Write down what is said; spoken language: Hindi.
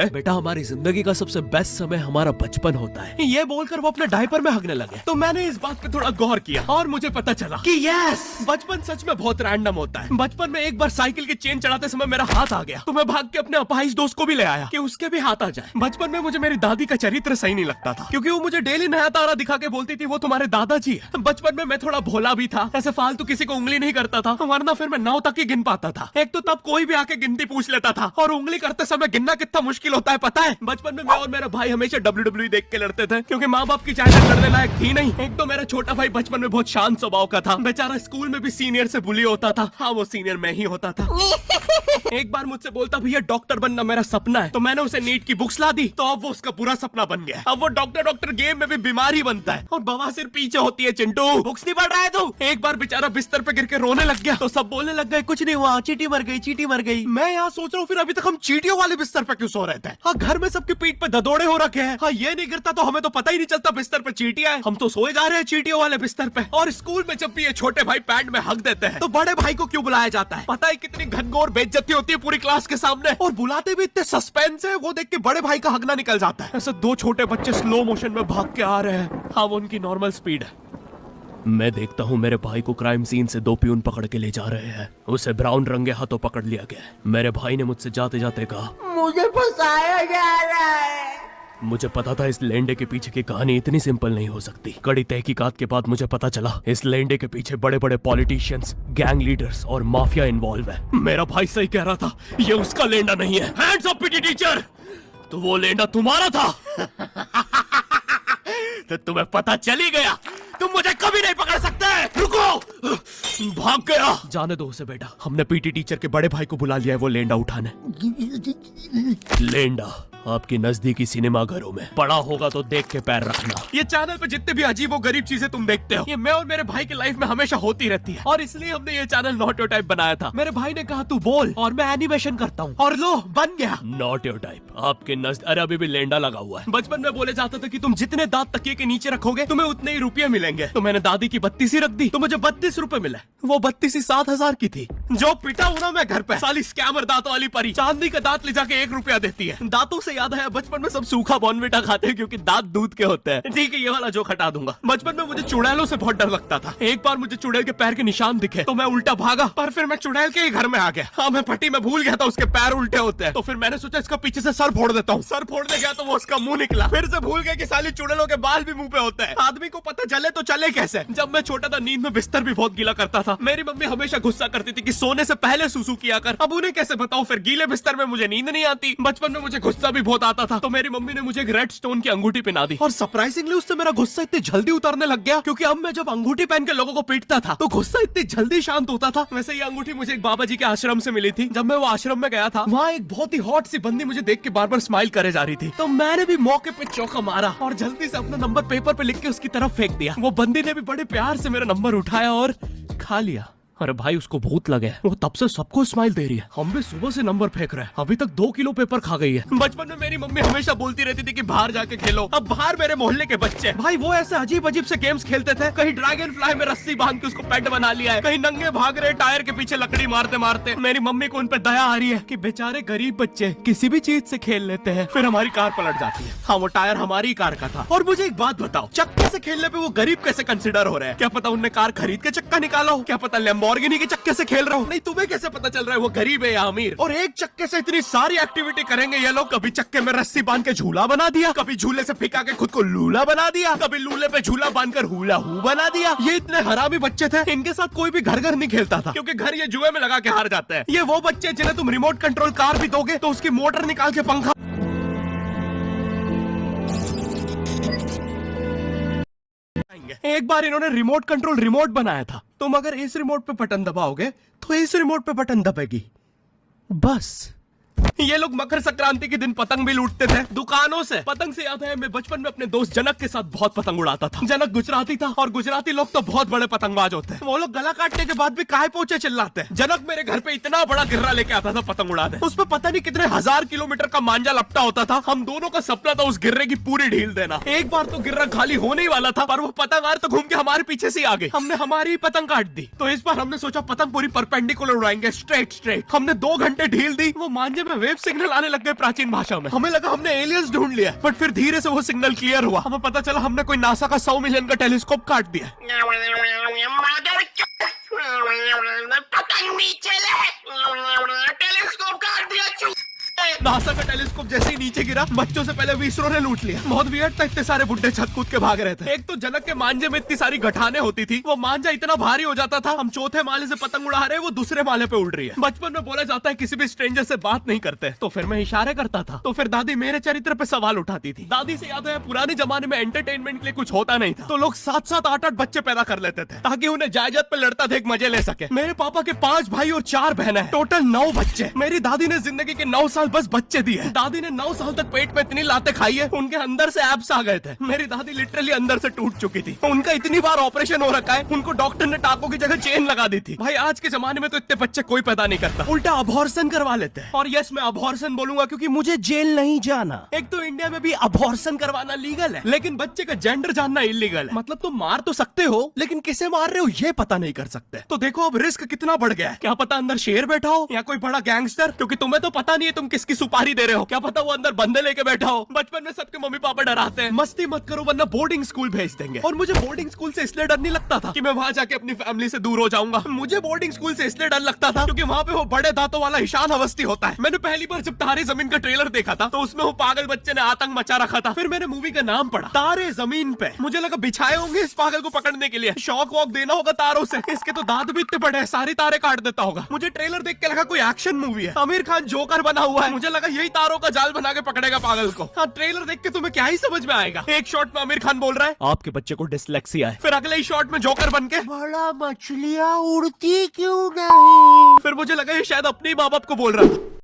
बेटा हमारी जिंदगी का सबसे बेस्ट समय हमारा बचपन होता है। ये बोलकर वो अपने डायपर में हगने लगे तो मैंने इस बात पे थोड़ा गौर किया और मुझे पता चला कि यस, बचपन सच में बहुत रैंडम होता है। बचपन में एक बार साइकिल की चेन चढ़ाते समय मेरा हाथ आ गया तो मैं भाग के अपने अपाहिज दोस्त को भी ले आया कि उसके भी हाथ आ जाए। बचपन में मुझे मेरी दादी का चरित्र सही नहीं लगता था क्योंकि वो मुझे डेली नया तारा दिखा के बोलती थी वो तुम्हारे दादाजी है। बचपन में मैं थोड़ा भोला भी था, ऐसे फालतू किसी को उंगली नहीं करता था, वरना फिर मैं 9 तक ही गिन पाता था। एक तो तब कोई भी आके गिनती पूछ लेता था और उंगली करते समय गिनना कितना मुश्किल होता है पता है। बचपन में मैं और मेरा भाई हमेशा WWE देख के लड़ते थे क्योंकि माँ बाप की चाहत लड़ने लायक थी नहीं। एक तो मेरा छोटा भाई बचपन में बहुत शांत स्वभाव का था, बेचारा स्कूल में भी सीनियर से बुली होता था। हाँ वो सीनियर मैं ही होता था। एक बार मुझसे बोलता भैया डॉक्टर बनना मेरा सपना है, तो मैंने उसे नीट की बुक्स ला दी तो अब वो उसका पूरा सपना बन गया। अब वो डॉक्टर गेम में भी बीमार ही बनता है और बवासीर पीछे होती है। चिंटू बुक्स नहीं पढ़ रहा है तू। एक बार बेचारा बिस्तर पे गिर के रोने लग गया तो सब बोलने लग गए कुछ नहीं हुआ, चींटी मर गई, चींटी मर गई। मैं यहाँ सोच रहा हूँ फिर अभी तक हम चींटियों वाले बिस्तर पे क्यों सो रहे थे। हाँ घर में सबकी पीठ पे ददोड़े हो रखे हैं। हाँ ये नहीं गिरता तो हमें तो पता ही नहीं चलता बिस्तर पे चींटियां हैं। हम तो सोए जा रहे हैं चींटियों वाले बिस्तर पे। और स्कूल में जब भी ये छोटे भाई पैड में हक देते हैं तो बड़े भाई को क्यों बुलाया जाता है पता है कितनी घनघोर बेइज्जती होती है पूरी क्लास के सामने। और बुलाते भी इतने सस्पेंस है, वो देख के बड़े भाई का हगना निकल जाता है। ऐसे 2 छोटे बच्चे स्लो मोशन में भाग के आ रहे हैं। हाँ वो उनकी नॉर्मल स्पीड है। मैं देखता हूँ मेरे भाई को क्राइम सीन से 2 पियून पकड़ के ले जा रहे हैं। उसे ब्राउन रंगे हाथों पकड़ लिया गया। मेरे भाई ने मुझसे जाते जाते कहा मुझे फंसाया जा रहा है। मुझे पता था इस लेंडे के पीछे की कहानी इतनी सिंपल नहीं हो सकती। कड़ी तहकीकात के बाद मुझे पता चला इस लेंडे के पीछे बड़े बड़े पॉलिटिशियंस, गैंग लीडर्स और माफिया इन्वॉल्व है। मेरा भाई सही कह रहा था, ये उसका लेंडा नहीं है। हैंड्स अप पीटी टीचर, तो वो लेंडा तुम्हारा था। तो तुम्हें पता चल ही गया, तुम मुझे कभी नहीं पकड़ सकते। रुको, भाग गया। जाने दो उसे बेटा, हमने पीटी टीचर के बड़े भाई को बुला लिया है वो लेंडा उठाने। लेंडा आपकी नजदीकी सिनेमा घरों में पड़ा होगा तो देख के पैर रखना। ये चैनल पे जितने भी अजीब और गरीब चीजें तुम देखते हो ये मैं और मेरे भाई की लाइफ में हमेशा होती रहती है और इसलिए हमने ये चैनल नॉट योर टाइप बनाया था। मेरे भाई ने कहा तू बोल और मैं एनिमेशन करता हूँ और लो बन गया नॉट योर टाइप। आपके अरे अभी भी लेंडा लगा हुआ है। बचपन में बोले जाता था कि तुम जितने दांत तकिए के नीचे रखोगे तुम्हें उतने ही रुपये मिलेंगे। तो मैंने दादी की 32 रख दी तो मुझे 32 रुपए मिले। वो 32 7,000 की थी। जो पिटा हूं ना मैं घर पे, साली स्कैमर दांतों वाली परी चांदी का दांत ले जाके 1 रुपया देती है। दांतों से याद है बचपन में सब सूखा बॉर्नविटा खाते हैं क्योंकि दांत दूध के होते हैं। ठीक है ये वाला जोक हटा दूंगा। बचपन में मुझे चुड़ैलों से बहुत डर लगता था। एक बार मुझे चुड़ैल के पैर के निशान दिखे तो मैं उल्टा भागा, पर फिर मैं चुड़ैल के ही घर में आ गया। हाँ मैं पट्टी में भूल गया था उसके पैर उल्टे होते हैं। तो फिर मैंने सोचा इसका पीछे से सर फोड़ देता हूँ। सर फोड़ने गया तो वो उसका मुंह निकला। फिर से भूल गया कि साली चुड़ैलों के बाल भी मुंह पे होते हैं। आदमी को पता चले तो चले कैसे। जब मैं छोटा था नींद में बिस्तर भी बहुत गीला करता था। मेरी मम्मी हमेशा गुस्सा करती थी कि सोने से पहले सुसु किया कर। अब उन्हें कैसे बताऊं, फिर गीले बिस्तर में मुझे नींद नहीं आती। बचपन में मुझे गुस्सा भी बहुत आता था तो मेरी मम्मी ने मुझे एक रेड स्टोन की अंगूठी पहना दी और सरप्राइजिंगली उससे मेरा गुस्सा इतनी जल्दी उतरने लग गया क्योंकि अब मैं जब अंगूठी पहन के लोगों को पीटता था तो गुस्सा इतनी जल्दी शांत होता था। वैसे ये अंगूठी मुझे एक बाबा जी के आश्रम से मिली थी। जब मैं वो आश्रम में गया था वहाँ एक बहुत ही हॉट सी बंदी मुझे देख के बार बार स्माइल करे जा रही थी तो मैंने भी मौके पे चौका मारा और जल्दी से अपना नंबर पेपर पे लिख के उसकी तरफ फेंक दिया। वो बंदी ने भी बड़े प्यार से मेरा नंबर उठाया और खा लिया। अरे भाई उसको भूत लगे, वो तब से सबको स्माइल दे रही है। हम भी सुबह से नंबर फेंक रहे हैं, अभी तक 2 किलो पेपर खा गई है। बचपन में मेरी मम्मी हमेशा बोलती रहती थी कि बाहर जाके खेलो। अब बाहर मेरे मोहल्ले के बच्चे भाई वो ऐसे अजीब अजीब से गेम्स खेलते थे। कहीं ड्रैगन फ्लाई में रस्सी बांध के उसको पेट बना लिया है, कहीं नंगे भाग रहे टायर के पीछे लकड़ी मारते मारते। मेरी मम्मी को उन पे दया आ रही है कि बेचारे गरीब बच्चे किसी भी चीज से खेल लेते हैं। फिर हमारी कार पलट जाती है। हाँ वो टायर हमारी कार का था। और मुझे एक बात बताओ, चक्के से खेलने पे वो गरीब कैसे कंसिडर हो रहे हैं? क्या पता उनने कार खरीद के चक्का निकाला हो, क्या पता लैम्बोर्गिनी के चक्के से खेल रहा हूँ। नहीं तुम्हें कैसे पता चल रहा है वो गरीब है या अमीर? और एक चक्के से इतनी सारी एक्टिविटी करेंगे ये लोग। कभी चक्के में रस्सी बांध के झूला बना दिया, कभी झूले से फिका के खुद को लूला बना दिया, कभी लूले पे झूला बांधकर हुला हू बना दिया। ये इतने हरामी बच्चे थे, इनके साथ कोई भी घर नहीं खेलता था क्योंकि घर ये जुए में लगा के हार जाते हैं। ये वो बच्चे जिन्हें तुम रिमोट कंट्रोल कार भी दोगे तो उसकी मोटर निकाल के पंखा एक बार इन्होंने रिमोट कंट्रोल रिमोट बनाया था। तुम अगर इस रिमोट पे बटन दबाओगे तो इस रिमोट पे बटन दबेगी बस। ये लोग मकर संक्रांति के दिन पतंग भी लूटते थे दुकानों से। पतंग से याद है मैं बचपन में अपने दोस्त जनक के साथ बहुत पतंग उड़ाता था। जनक गुजराती था और गुजराती लोग तो बहुत बड़े पतंगबाज होते हैं। वो लोग गला काटने के बाद भी काय पोचे चिल्लाते हैं। जनक मेरे घर पे इतना बड़ा गिर्रा लेके आता था पतंग उड़ाने। उस पर पता नहीं कितने 1000 किलोमीटर का मांझा लपटा होता था। हम दोनों का सपना था उस गिर्रे की पूरी ढील देना। एक बार तो गिर्रा खाली होने ही वाला था पर वो पतंगार तो घूम के हमारे पीछे से आ गई। हमने हमारी पतंग काट दी। तो इस बार हमने सोचा पतंग पूरी परपेंडिकुलर उड़ाएंगे, स्ट्रेट। हमने 2 घंटे ढील दी, वो मांझे में वेव सिग्नल आने लग गए प्राचीन भाषा में। हमें लगा हमने एलियंस ढूंढ लिया, बट फिर धीरे से वो सिग्नल क्लियर हुआ। हमें पता चला हमने कोई नासा का 100 मिलियन का टेलीस्कोप काट दिया। पतंग नीचे ले, टेलीस्कोप काट दिया। नासा का टेलीस्कोप जैसे ही नीचे गिरा, बच्चों से पहले विसरो ने लूट लिया। बहुत वियर्ड था, इतने सारे बुड्ढे छत कूद के भाग रहे थे। एक तो जनक के मांझे में इतनी सारी गठाने होती थी, वो मांझा इतना भारी हो जाता था, हम चौथे माले से पतंग उड़ा रहे, वो दूसरे माले पे उड़ रही है। बचपन में बोला जाता है किसी भी स्ट्रेंजर से बात नहीं करते, तो फिर मैं इशारे करता था, तो फिर दादी मेरे चरित्र पे सवाल उठाती थी। दादी से याद है पुराने जमाने में एंटरटेनमेंट के लिए कुछ होता नहीं था, तो लोग 7-7, 8-8 बच्चे पैदा कर लेते थे ताकि उन्हें जायदाद पे लड़ता देख मजे ले सके। मेरे पापा के 5 भाई और 4 बहनें, टोटल 9 बच्चे। मेरी दादी ने जिंदगी के 9 साल बस बच्चे दिए। दादी ने 9 साल तक पेट में इतनी लातें खाई है, उनके अंदर से एब्स आ गए थे। मेरी दादी लिटरली अंदर से टूट चुकी थी। उनका इतनी बार ऑपरेशन हो रखा है, उनको डॉक्टर ने टाकों की जगह चेन लगा दी थी। भाई आज के जमाने में तो इतने बच्चे कोई पैदा नहीं करता, उल्टा अबॉर्शन करवा लेते हैं। और यस, मैं अबॉर्शन बोलूंगा क्योंकि मुझे जेल नहीं जाना। एक तो इंडिया में भी अबॉर्शन करवाना लीगल है, लेकिन बच्चे का जेंडर जानना इलीगल है। मतलब तुम मार तो सकते हो, लेकिन किसे मार रहे हो ये पता नहीं कर सकते। तो देखो अब रिस्क कितना बढ़ गया है। क्या पता अंदर शेर बैठा हो या कोई बड़ा गैंगस्टर, क्योंकि तुम्हें तो पता नहीं है तुम किसकी सुपारी दे रहे हो। क्या पता वो अंदर बंदे लेके बैठा हो। बचपन में सबके मम्मी पापा डराते हैं, मस्ती मत करो वरना बोर्डिंग स्कूल भेज देंगे। और मुझे बोर्डिंग स्कूल से इसलिए डर नहीं लगता था कि मैं वहां जाके अपनी फैमिली से दूर हो जाऊंगा। मुझे बोर्डिंग स्कूल से इसलिए डर लगता था क्योंकि वहां पे वो बड़े दांतों वाला ईशान अवस्थी होता है। मैंने पहली बार जब तारे जमीन का ट्रेलर देखा था, तो उसमें वो पागल बच्चे ने आतंक मचा रखा था। फिर मैंने मूवी का नाम पढ़ा, तारे जमीन पे। मुझे लगा बिछाए होंगे इस पागल को पकड़ने के लिए, शॉक वॉक देना होगा तारों से। इसके तो दांत भी इतने बड़े हैं, सारी तारे काट देता होगा। मुझे ट्रेलर देख के लगा कोई एक्शन मूवी है, आमिर खान जोकर बना हुआ है। मुझे लगा यही तारों का जाल बना के पकड़ेगा पागल को। हाँ, ट्रेलर देख के तुम्हें क्या ही समझ में आएगा। एक शॉट में आमिर खान बोल रहा है आपके बच्चे को डिसलेक्सिया है, फिर अगले ही शॉट में जोकर बन के बड़ा मछलियाँ उड़ती क्यों नहीं। फिर मुझे लगा ये शायद अपने माँ बाप को बोल रहा था।